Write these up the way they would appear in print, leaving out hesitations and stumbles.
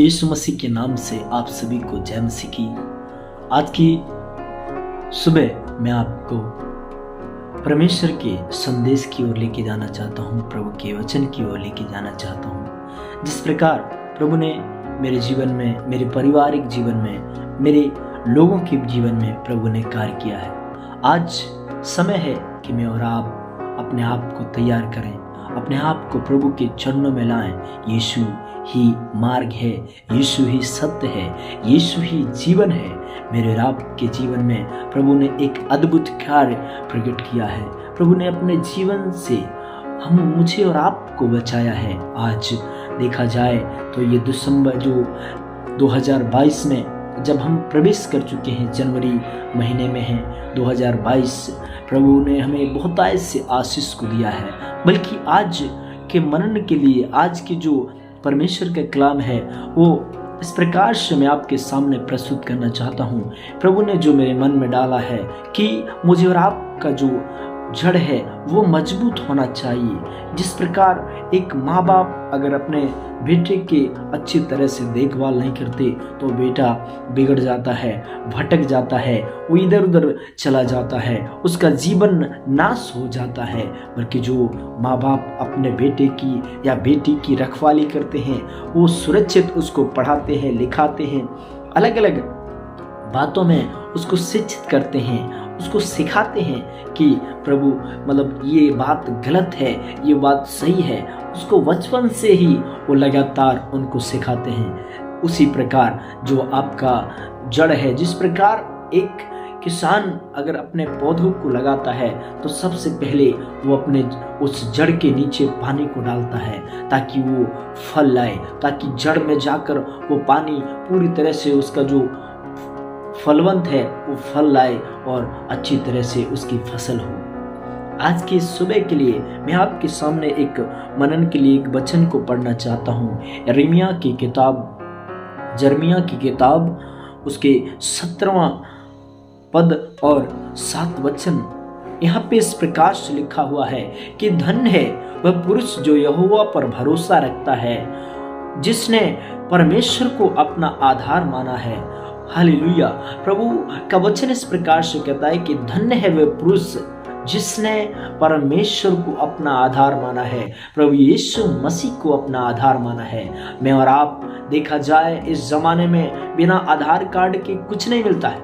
यीशु मसीह के नाम से आप सभी को जय मसीह की। आज की सुबह मैं आपको परमेश्वर के संदेश की ओर लेके जाना चाहता हूँ, प्रभु के वचन की ओर लेके जाना चाहता हूँ। जिस प्रकार प्रभु ने मेरे जीवन में, मेरे पारिवारिक जीवन में, मेरे लोगों के जीवन में प्रभु ने कार्य किया है। आज समय है कि मैं और आप अपने आप को तैयार करें, अपने आप को प्रभु के चरणों में लाएं। यीशु ही मार्ग है, यीशु ही सत्य है, यीशु ही जीवन है। मेरे और आपके जीवन में प्रभु ने एक अद्भुत कार्य प्रकट किया है। प्रभु ने अपने जीवन से मुझे और आपको बचाया है। आज देखा जाए तो ये दिसंबर जो 2022 में जब हम प्रवेश कर चुके हैं, जनवरी महीने में हैं 2022, प्रभु ने हमें बहुत ऐसे आशीष को दिया है। बल्कि आज के मनन के लिए आज के जो परमेश्वर का कलाम है वो इस प्रकार से मैं आपके सामने प्रस्तुत करना चाहता हूँ। प्रभु ने जो मेरे मन में डाला है कि मुझे और आपका जो जड़ है वो मजबूत होना चाहिए। जिस प्रकार एक माँ बाप अगर अपने बेटे की अच्छी तरह से देखभाल नहीं करते तो बेटा बिगड़ जाता है, भटक जाता है, वो इधर उधर चला जाता है, उसका जीवन नाश हो जाता है। बल्कि जो माँ बाप अपने बेटे की या बेटी की रखवाली करते हैं, वो सुरक्षित उसको पढ़ाते हैं, लिखाते हैं, अलग अलग बातों में उसको शिक्षित करते हैं, उसको सिखाते हैं कि प्रभु मतलब ये बात गलत है, ये बात सही है। उसको बचपन से ही वो लगातार उनको सिखाते हैं। उसी प्रकार जो आपका जड़ है, जिस प्रकार एक किसान अगर अपने पौधों को लगाता है तो सबसे पहले वो अपने उस जड़ के नीचे पानी को डालता है ताकि वो फल लाए, ताकि जड़ में जाकर वो पानी पूरी तरह से उसका जो फलवंत है वो फल लाए और अच्छी तरह से उसकी फसल हो। आज की सुबह के लिए मैं आपके सामने एक मनन के लिए एक वचन को पढ़ना चाहता हूँ। यिर्मयाह की किताब उसके 17वां पद और 7 वचन। यहाँ पे इस प्रकार से लिखा हुआ है कि धन्य है वह पुरुष जो यहोवा पर भरोसा रखता है, जिसने परमेश्वर को अपना आधार माना है। हालेलुया। प्रभु का वचन इस प्रकार से कहता है कि धन्य है वह पुरुष जिसने परमेश्वर को अपना आधार माना है, प्रभु यीशु मसीह को अपना आधार माना है। मैं और आप देखा जाए इस जमाने में बिना आधार कार्ड के कुछ नहीं मिलता है।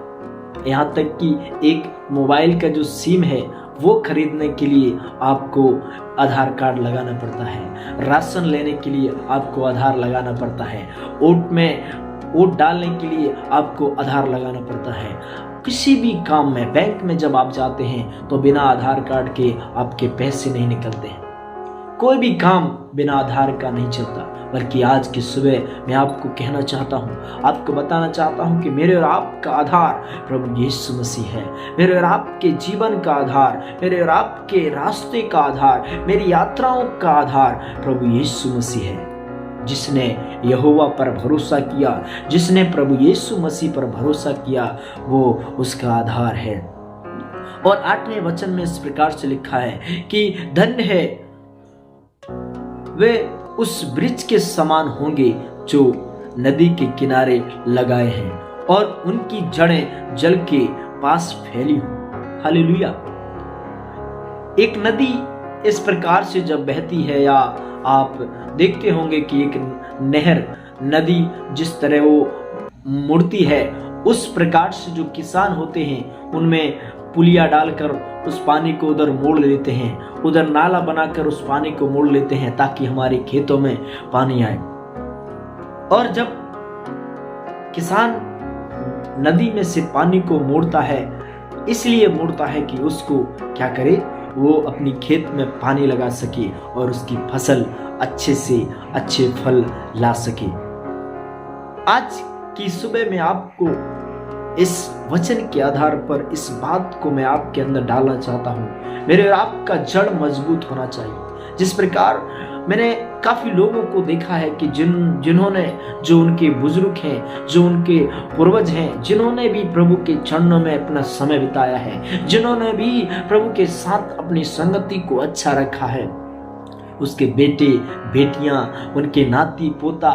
यहाँ तक कि एक मोबाइल का जो सिम है वो खरीदने के लिए आपको आधार कार्ड लगाना पड़ता है, राशन लेने के लिए आपको आधार लगाना पड़ता है, वोट डालने के लिए आपको आधार लगाना पड़ता है। किसी भी काम में, बैंक में जब आप जाते हैं तो बिना आधार कार्ड के आपके पैसे नहीं निकलते हैं। कोई भी काम बिना आधार का नहीं चलता। बल्कि आज की सुबह मैं आपको कहना चाहता हूँ, आपको बताना चाहता हूँ कि मेरे और आपका आधार प्रभु यीशु मसीह है। मेरे और आपके जीवन का आधार, मेरे और आपके रास्ते का आधार, मेरी यात्राओं का आधार प्रभु यीशु मसीह है। जिसने यहोवा पर भरोसा किया, जिसने प्रभु यीशु मसीह पर भरोसा किया, वो उसका आधार है। और 8वें वचन में इस प्रकार से लिखा है कि धन्य है वे उस वृक्ष के समान होंगे जो नदी के किनारे लगाए हैं और उनकी जड़ें जल के पास फैली हों। हालेलुया। एक नदी इस प्रकार से जब बहती है, या आप देखते होंगे कि एक नहर, नदी जिस तरह वो मुड़ती है, उस प्रकार से जो किसान होते हैं उनमें पुलिया डालकर उस पानी को उधर मोड़ लेते हैं, उधर नाला बनाकर उस पानी को मोड़ लेते हैं ताकि हमारे खेतों में पानी आए। और जब किसान नदी में से पानी को मोड़ता है, इसलिए मोड़ता है कि उसको क्या करे, वो अपनी खेत में पानी लगा सके और उसकी फसल अच्छे से अच्छे फल ला सके। आज की सुबह में आपको इस वचन के आधार पर इस बात को मैं आपके अंदर डालना चाहता हूँ। मेरे और आपका जड़ मजबूत होना चाहिए। जिस प्रकार मैंने काफी लोगों को देखा है कि जिन्होंने, जो उनके बुजुर्ग हैं, जो उनके पूर्वज हैं, जिन्होंने भी प्रभु के चरणों में अपना समय बिताया है, जिन्होंने भी प्रभु के साथ अपनी संगति को अच्छा रखा है, उसके बेटे बेटियां, उनके नाती पोता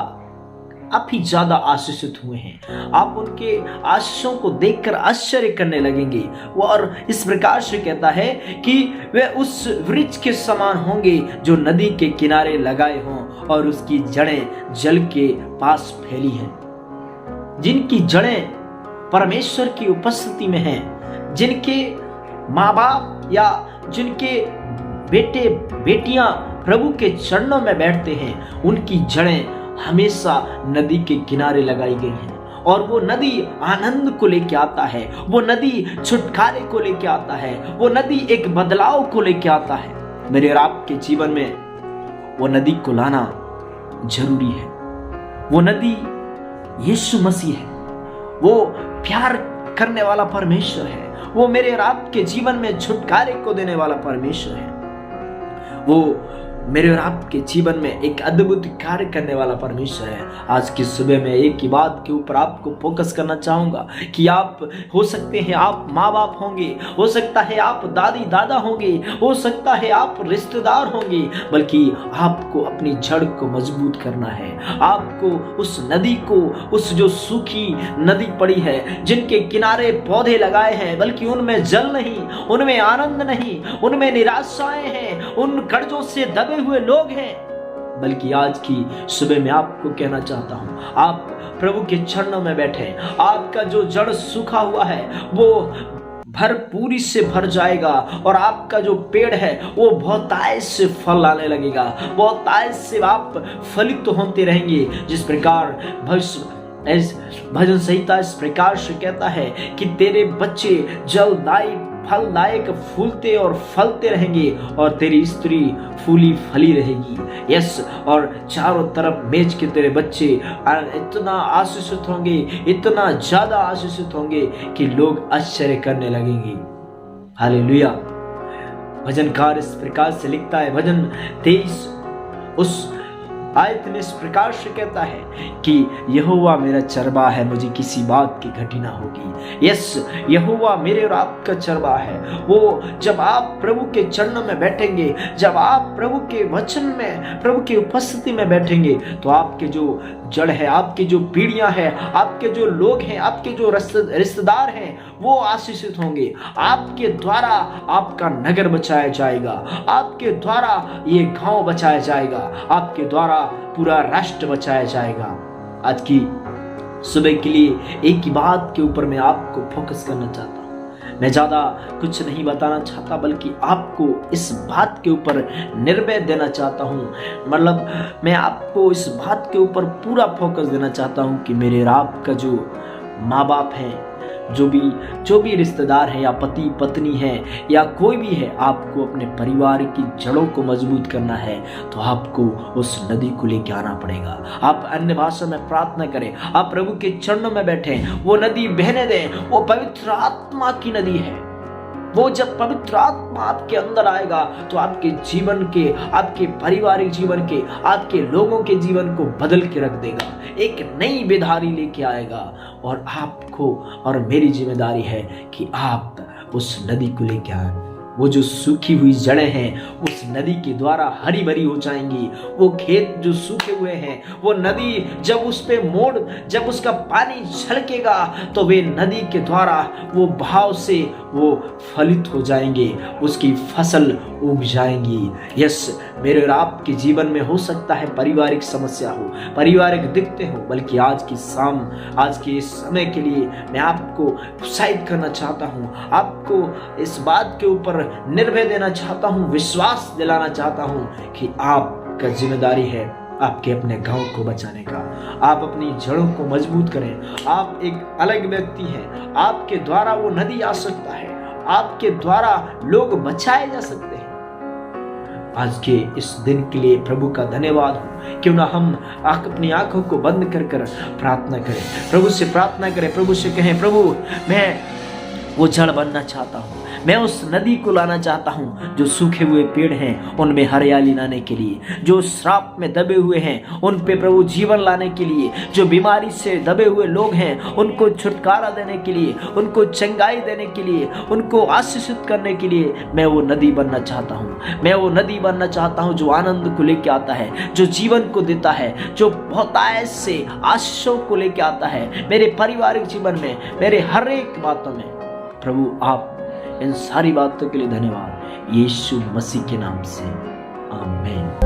आप ही ज्यादा आशीषित हुए हैं। आप उनके आशीषों को देखकर आश्चर्य करने लगेंगे। वो और इस प्रकार से कहता है कि वे उस वृक्ष के समान होंगे जो नदी के किनारे लगाए हों और उसकी जड़ें जल के पास फैली हैं। जिनकी जड़ें परमेश्वर की उपस्थिति में हैं, जिनके माँ बाप या जिनके बेटे बेटियां प्रभु के चरणों में बैठते हैं, उनकी जड़ें हमेशा नदी के किनारे लगाई गई हैं। और वो नदी आनंद को लेके आता है, वो नदी छुटकारे को लेके आता है, वो नदी एक बदलाव को लेके आता है। मेरे और आपके जीवन में वो नदी को लाना जरूरी है। वो नदी यीशु मसीह है। वो प्यार करने वाला परमेश्वर है। वो मेरे और आपके जीवन में छुटकारे को देने वाला परमेश्वर है। वो मेरे और आपके जीवन में एक अद्भुत कार्य करने वाला परमेश्वर है। आज की सुबह में एक ही बात के ऊपर आपको फोकस करना चाहूंगा कि आप हो सकते हैं आप माँ बाप होंगे, हो सकता है आप दादी दादा होंगे, हो सकता है आप रिश्तेदार होंगे, बल्कि आपको अपनी जड़ को मजबूत करना है। आपको उस नदी को, उस जो सूखी नदी पड़ी है, जिनके किनारे पौधे लगाए हैं, बल्कि उनमें जल नहीं, उनमें आनंद नहीं, उनमें निराशाएं हैं, उन कर्जों से दबे हुए लोग हैं, बल्कि आज की सुबह में आपको कहना चाहता हूं, आप प्रभु के चरणों में बैठे। आपका जो जड़ सूखा हुआ है वो भरपूरी से भर जाएगा और आपका जो पेड़ है वो बहुतायत से फल लाने लगेगा। बहुतायत से आप फलित होते रहेंगे। जिस प्रकार भजन संहिता इस प्रकार से कहता है कि तेरे बच्चे जलदायी फलदायक फूलते और फलते रहेंगे और तेरी स्त्री फूली फली रहेगी। यस, और चारों तरफ मेज के तेरे बच्चे इतना आशीषित होंगे, इतना ज्यादा आशीषित होंगे कि लोग आश्चर्य करने लगेंगे। हालेलुया। भजनकार इस प्रकार से लिखता है, भजन 23 उस आयत में इस प्रकार से कहता है कि यहोवा मेरा चरवाहा है, मुझे किसी बात की घटी ना होगी। यस, यहोवा मेरे और आपका चरवाहा है। वो जब आप प्रभु के चरणों में बैठेंगे, जब आप प्रभु के वचन में, प्रभु की उपस्थिति में बैठेंगे, तो आपके जो जड़ है, आपकी जो पीढ़ियां हैं, आपके जो लोग हैं, आपके जो रिश्तेदार हैं, वो आशीषित होंगे। आपके द्वारा आपका नगर बचाया जाएगा, आपके द्वारा ये गांव बचाया जाएगा, आपके द्वारा पूरा राष्ट्र बचाया जाएगा। आज की सुबह के लिए एक ही बात के ऊपर मैं आपको फोकस करना चाहता हूं। मैं ज्यादा कुछ नहीं बताना चाहता, बल्कि आपको इस बात के ऊपर निर्भय देना चाहता हूं। मतलब मैं आपको इस बात के ऊपर पूरा फोकस देना चाहता हूं कि मेरे और आपका जो माँ बाप हैं, जो भी रिश्तेदार है या पति पत्नी है या कोई भी है, आपको अपने परिवार की जड़ों को मजबूत करना है तो आपको उस नदी को लेके आना पड़ेगा। आप अन्य भाषा में प्रार्थना करें, आप प्रभु के चरणों में बैठें, वो नदी बहने दें। वो पवित्र आत्मा की नदी है। वो जब पवित्र आत्मा आपके अंदर आएगा तो आपके जीवन के, आपके पारिवारिक जीवन के, आपके लोगों के जीवन को बदल के रख देगा। एक नई बेदारी लेके आएगा और आपको और मेरी जिम्मेदारी है कि आप उस नदी को लेके आए। वो जो सूखी हुई जड़ें हैं उस नदी के द्वारा हरी भरी हो जाएंगी। वो खेत जो सूखे हुए हैं, वो नदी जब उस पे जब उसका पानी छलकेगा तो वे नदी के द्वारा वो भाव से वो फलित हो जाएंगे, उसकी फसल उग जाएंगी। यस, मेरे और आपके जीवन में हो सकता है पारिवारिक समस्या हो, पारिवारिक दिक्कतें हो, बल्कि आज के इस समय के लिए मैं आपको उत्साहित करना चाहता हूँ, आपको इस बात के ऊपर निर्भय देना चाहता हूँ, विश्वास दिलाना चाहता हूँ कि आपका जिम्मेदारी है आपके अपने गांव को बचाने का। आप अपनी जड़ों को मजबूत करें। आप एक अलग व्यक्ति हैं, आपके द्वारा वो नदी आ सकता है, आपके द्वारा लोग बचाए जा सकते हैं। आज के इस दिन के लिए प्रभु का धन्यवाद हो। क्यों ना हम अपनी आंखों को बंद कर प्रार्थना करें, प्रभु से प्रार्थना करें, प्रभु से कहें, प्रभु मैं वो जड़ बनना चाहता हूँ। मैं उस नदी को लाना चाहता हूँ जो सूखे हुए पेड़ हैं उनमें हरियाली लाने के लिए, जो श्राप में दबे हुए हैं उन पे प्रभु जीवन लाने के लिए, जो बीमारी से दबे हुए लोग हैं उनको छुटकारा देने के लिए, उनको चंगाई देने के लिए, उनको आशीषित करने के लिए मैं वो नदी बनना चाहता हूँ। मैं वो नदी बनना चाहता हूँ जो आनंद को लेके आता है, जो जीवन को देता है, जो बहुतायत से आशीषों को लेके आता है मेरे पारिवारिक जीवन में, मेरे हर एक बातों में। प्रभु आप इन सारी बातों के लिए धन्यवाद, यीशु मसीह के नाम से, आमीन।